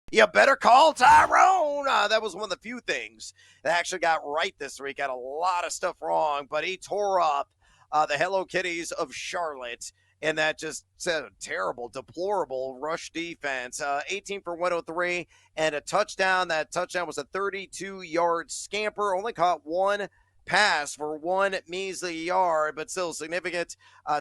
You better call Tyrone. That was one of the few things that actually got right this week. Got a lot of stuff wrong, but he tore up the Hello Kitties of Charlotte. And that just said a terrible, deplorable rush defense. 18 for 103 and a touchdown. That touchdown was a 32-yard scamper. Only caught one pass for one measly yard, but still significant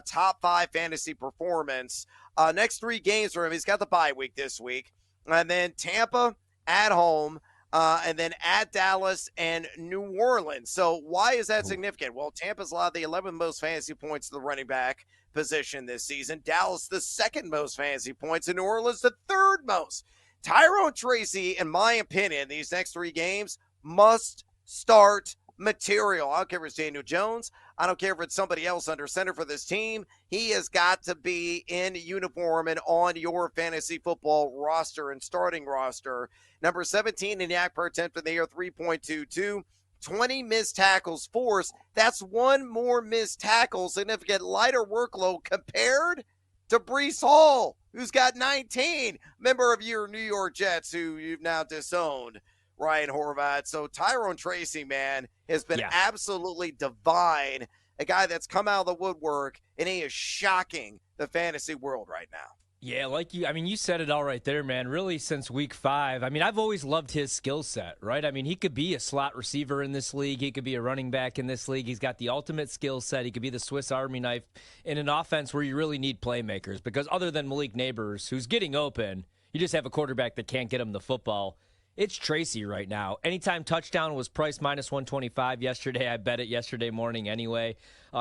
top five fantasy performance. Next three games for him. He's got the bye week this week. And then Tampa at home, and then at Dallas and New Orleans. So why is that significant? Well, Tampa's allowed the 11th most fantasy points to the running back position this season. Dallas, the second most fantasy points, and New Orleans, the third most. Tyrone Tracy, in my opinion, these next three games must start material. I don't care if it's Daniel Jones. I don't care if it's somebody else under center for this team. He has got to be in uniform and on your fantasy football roster and starting roster. Number 17 in yak per attempt in the year, 3.22. 20 missed tackles forced. That's one more missed tackle, significant lighter workload compared to Breece Hall, who's got 19. Member of your New York Jets, who you've now disowned, Ryan Horvat. So Tyrone Tracy, man, has been absolutely divine. A guy that's come out of the woodwork, and he is shocking the fantasy world right now. Yeah, you said it all right there, man. Really, since week 5, I've always loved his skill set, right? He could be a slot receiver in this league. He could be a running back in this league. He's got the ultimate skill set. He could be the Swiss Army knife in an offense where you really need playmakers, because other than Malik Neighbors, who's getting open, you just have a quarterback that can't get him the football. It's Tracy right now. Anytime touchdown was priced minus 125 yesterday. I bet it yesterday morning anyway.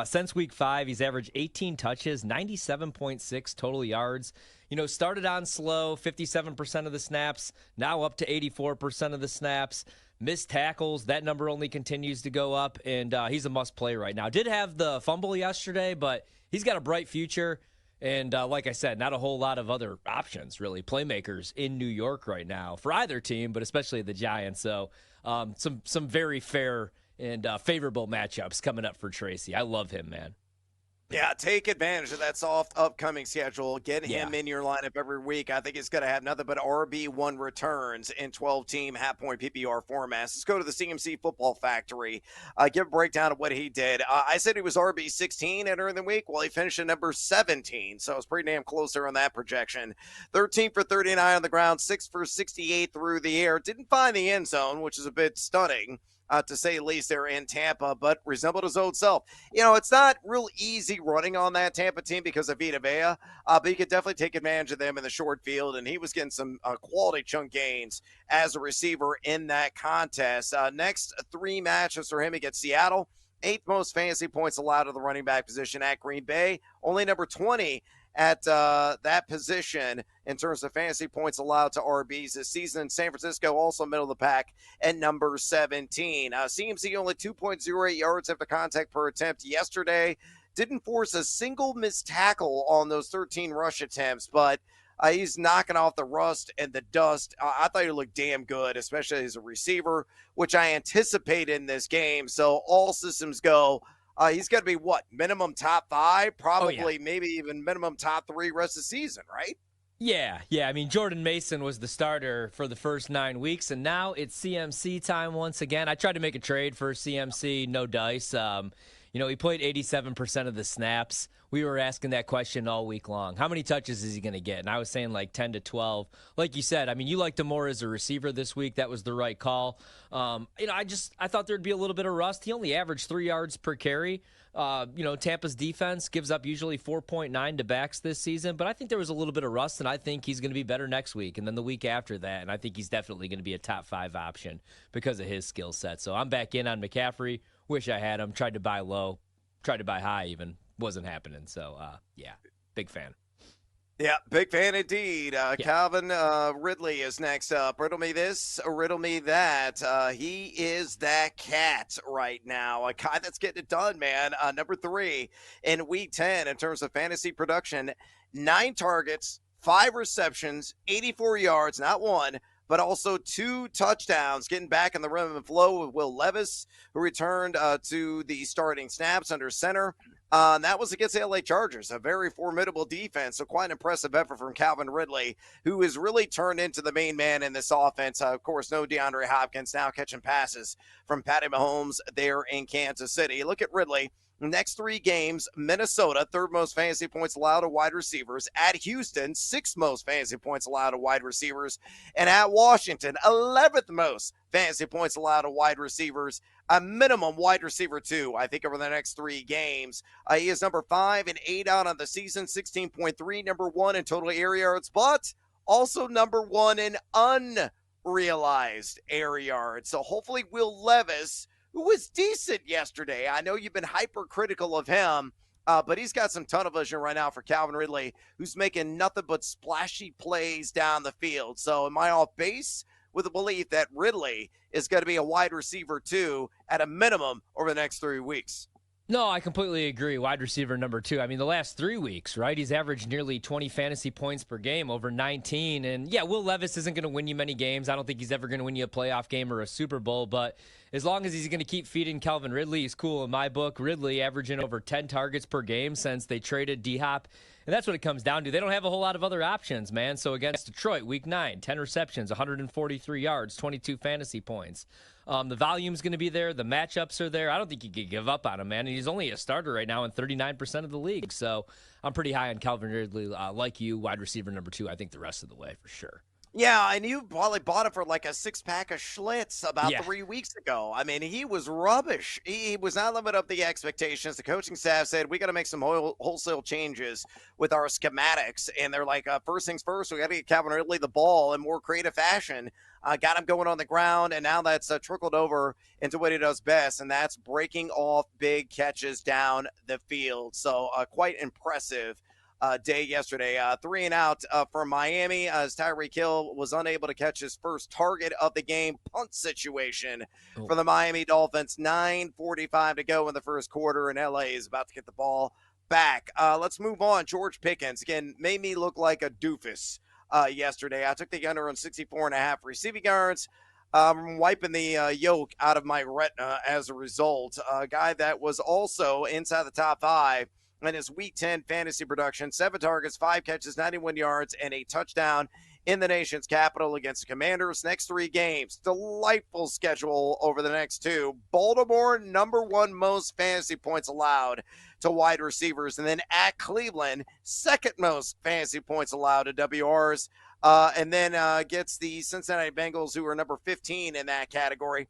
Since week 5, he's averaged 18 touches, 97.6 total yards. Started on slow, 57% of the snaps, now up to 84% of the snaps. Missed tackles, that number only continues to go up, and he's a must-play right now. Did have the fumble yesterday, but he's got a bright future. And like I said, not a whole lot of other options, really, playmakers in New York right now for either team, but especially the Giants. So some very fair and favorable matchups coming up for Tracy. I love him, man. Yeah, take advantage of that soft upcoming schedule. Get him in your lineup every week. I think he's going to have nothing but RB1 returns in 12-team half-point PPR formats. Let's go to the CMC Football Factory. Give a breakdown of what he did. I said he was RB16 entering the week. Well, he finished at number 17, so it's pretty damn close there on that projection. 13 for 39 on the ground, 6 for 68 through the air. Didn't find the end zone, which is a bit stunning. To say the least, they're in Tampa, but resembled his old self. It's not real easy running on that Tampa team because of Vita Vea, but you could definitely take advantage of them in the short field, and he was getting some quality chunk gains as a receiver in that contest. Next three matchups for him against Seattle, 8th most fantasy points allowed to the running back position at Green Bay, only number 20 at that position in terms of fantasy points allowed to RBs this season. San Francisco also middle of the pack at number 17. CMC only 2.08 yards after contact per attempt yesterday. Didn't force a single missed tackle on those 13 rush attempts, but he's knocking off the rust and the dust. I thought he looked damn good, especially as a receiver, which I anticipate in this game. So all systems go. He's got to be minimum top 5, probably maybe even minimum top 3 rest of the season, right? Yeah. Jordan Mason was the starter for the first 9 weeks, and now it's CMC time once again. I tried to make a trade for CMC, no dice. He played 87% of the snaps. We were asking that question all week long. How many touches is he going to get? And I was saying like 10 to 12. Like you said, you liked him more as a receiver this week. That was the right call. I thought there'd be a little bit of rust. He only averaged 3 yards per carry. Tampa's defense gives up usually 4.9 to backs this season, but I think there was a little bit of rust, and I think he's going to be better next week and then the week after that, and I think he's definitely going to be a top 5 option because of his skill set. So I'm back in on McCaffrey. Wish I had him. Tried to buy low. Tried to buy high even. Wasn't happening. So, big fan. Yeah, big fan indeed. Calvin Ridley is next up. Riddle me this, riddle me that. He is that cat right now. A guy that's getting it done, man. Number 3 in week 10 in terms of fantasy production. 9 targets, 5 receptions, 84 yards, not one, but also 2 touchdowns, getting back in the rhythm and flow with Will Levis, who returned to the starting snaps under center. And that was against the LA Chargers, a very formidable defense. So quite an impressive effort from Calvin Ridley, who has really turned into the main man in this offense. Of course, no DeAndre Hopkins, now catching passes from Patty Mahomes there in Kansas City. Look at Ridley. Next 3 games, Minnesota, 3rd most fantasy points allowed to wide receivers. At Houston, 6th most fantasy points allowed to wide receivers. And at Washington, 11th most fantasy points allowed to wide receivers. A minimum wide receiver 2, I think, over the next 3 games. He is number 5 and 8 out on the season, 16.3, number 1 in total air yards, but also number 1 in unrealized air yards. So hopefully Will Levis, who was decent yesterday. I know you've been hypercritical of him, but he's got some tunnel vision right now for Calvin Ridley, who's making nothing but splashy plays down the field. So am I off base with the belief that Ridley is going to be a wide receiver 2 at a minimum over the next 3 weeks? No, I completely agree. Wide receiver number 2. I mean, the last 3 weeks, right? He's averaged nearly 20 fantasy points per game, over 19. And yeah, Will Levis isn't going to win you many games. I don't think he's ever going to win you a playoff game or a Super Bowl. But as long as he's going to keep feeding Calvin Ridley, he's cool in my book. Ridley averaging over 10 targets per game since they traded D-Hop. And that's what it comes down to. They don't have a whole lot of other options, man. So against Detroit, week 9, 10 receptions, 143 yards, 22 fantasy points. The volume's going to be there. The matchups are there. I don't think you could give up on him, man. And he's only a starter right now in 39% of the league. So I'm pretty high on Calvin Ridley. Like you, wide receiver number 2, I think the rest of the way for sure. Yeah, and you probably bought it for like a 6-pack of Schlitz about 3 weeks ago. I mean, he was rubbish. He was not living up to the expectations. The coaching staff said, we got to make some wholesale changes with our schematics. And they're like, first things first, we got to get Calvin Ridley the ball in more creative fashion. Got him going on the ground, and now that's trickled over into what he does best, and that's breaking off big catches down the field. So quite impressive day yesterday. 3 and out for Miami as Tyreek Hill was unable to catch his first target of the game. Punt situation for the Miami Dolphins. 9:45 to go in the first quarter, and LA is about to get the ball back. Let's move on. George Pickens, again, made me look like a doofus yesterday. I took the under on 64.5 receiving yards. Wiping the yolk out of my retina as a result. A guy that was also inside the top 5 in his Week 10 fantasy production. 7 targets, 5 catches, 91 yards, and a touchdown in the nation's capital against the Commanders. Next 3 games, delightful schedule over the next 2. Baltimore, number 1 most fantasy points allowed to wide receivers. And then at Cleveland, 2nd most fantasy points allowed to WRs. And then gets the Cincinnati Bengals, who are number 15 in that category.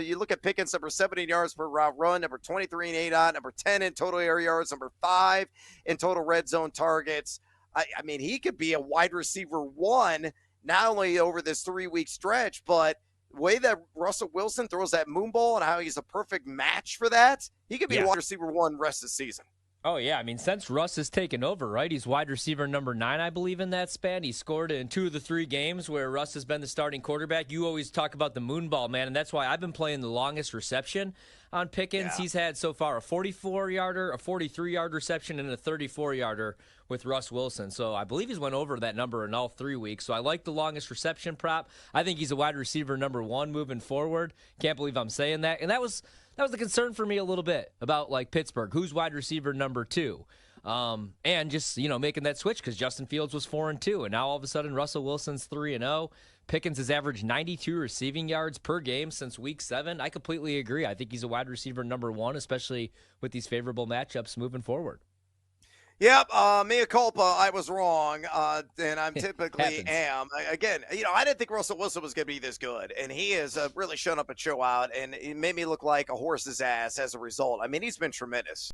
You look at Pickens, number 70 yards per route run, number 23 in ADOT, number 10 in total air yards, number 5 in total red zone targets. I mean, he could be a wide receiver 1, not only over this 3-week stretch, but the way that Russell Wilson throws that moon ball and how he's a perfect match for that, he could be a wide receiver 1 rest of the season. Oh, yeah. I mean, since Russ has taken over, right, he's wide receiver number 9, I believe, in that span. He scored in 2 of the 3 games where Russ has been the starting quarterback. You always talk about the moon ball, man, and that's why I've been playing the longest reception on Pickens. Yeah. He's had so far a 44-yarder, a 43-yard reception, and a 34-yarder with Russ Wilson. So I believe he's went over that number in all 3 weeks. So I like the longest reception prop. I think he's a wide receiver number 1 moving forward. Can't believe I'm saying that. And that was the concern for me a little bit about like Pittsburgh. Who's wide receiver number 2? And just, making that switch because Justin Fields was 4-2. And now all of a sudden Russell Wilson's 3-0. Pickens has averaged 92 receiving yards per game since week 7. I completely agree. I think he's a wide receiver number 1, especially with these favorable matchups moving forward. Yep, mea culpa, I was wrong, and I typically am. Again, I didn't think Russell Wilson was going to be this good, and he has really shown up and show out, and it made me look like a horse's ass as a result. I mean, he's been tremendous.